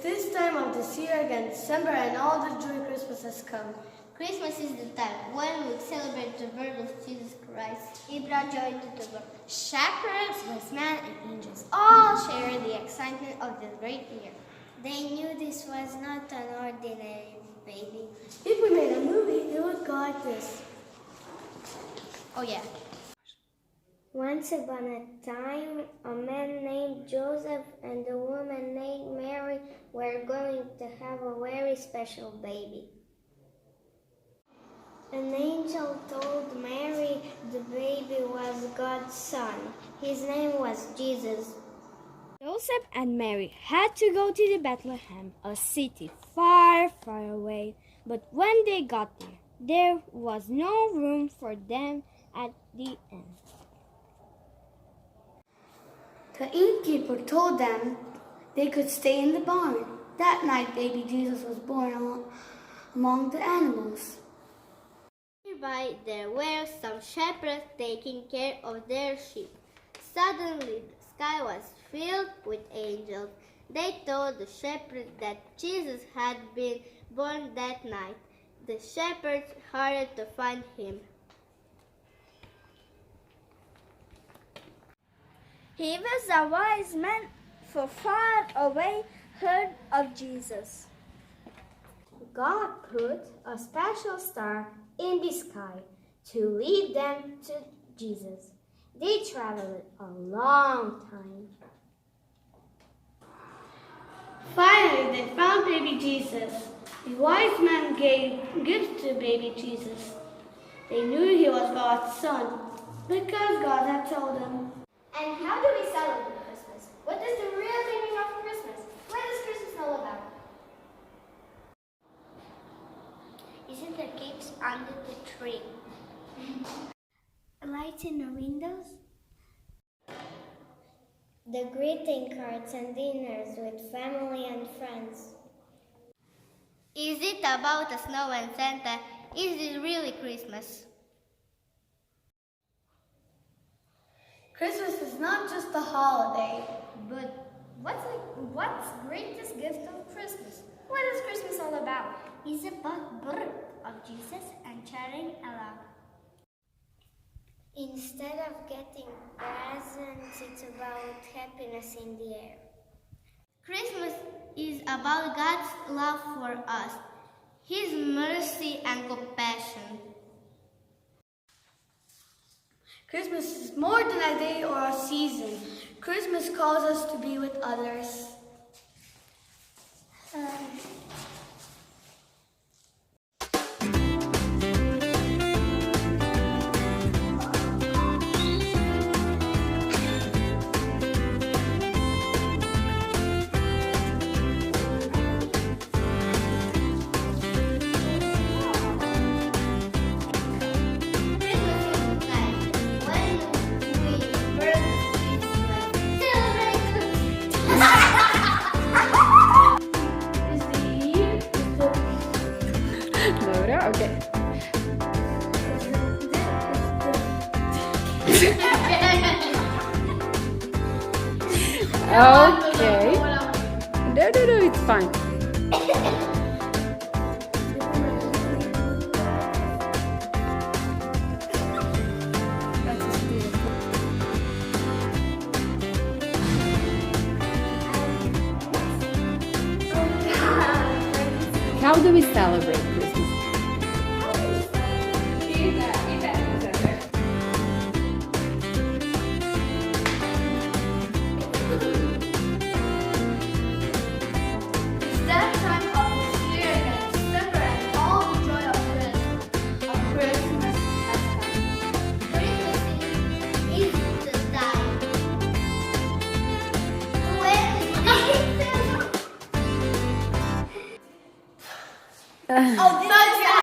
this time of this year again, December, and all the joy Christmas has come. Christmas is the time when we celebrate the birth of Jesus Christ. He brought joy to the world. Shepherds, wise men, and angels all share the excitement of this great year. They knew this was not an ordinary baby. If we made a movie, it would go like this. Oh yeah. Once upon a time, a man named Joseph and a woman named Mary were going to have a very special baby. An angel told Mary the baby was God's son. His name was Jesus. Joseph and Mary had to go to the Bethlehem, a city far, far away. But when they got there was no room for them at the inn. The innkeeper told them they could stay in the barn. That night, baby Jesus was born among the animals. Nearby there were some shepherds taking care of their sheep. Suddenly the sky was filled with angels. They told the shepherds that Jesus had been born that night. The shepherds hurried to find him. He was a wise man from far away heard of Jesus. God put a special star in the sky to lead them to Jesus. They traveled a long time. Finally, they found baby Jesus. The wise men gave gifts to baby Jesus. They knew he was God's son because God had told them. And how do we celebrate Christmas? What is the real meaning of Christmas? What is Christmas all about? Isn't there cakes under the tree? Lights in the windows? The greeting cards and dinners with family and friends. Is it about the snow and Santa? Is it really Christmas? Christmas is not just a holiday. But what's greatest gift of Christmas? What is Christmas all about? It's about birth of Jesus and sharing a love. Instead of getting presents, it's about happiness in the air. Christmas is about God's love for us, His mercy and compassion. Christmas is more than a day or a season. Christmas calls us to be with others. Okay. Okay. No, it's fine. How do we celebrate Christmas? Oh, this is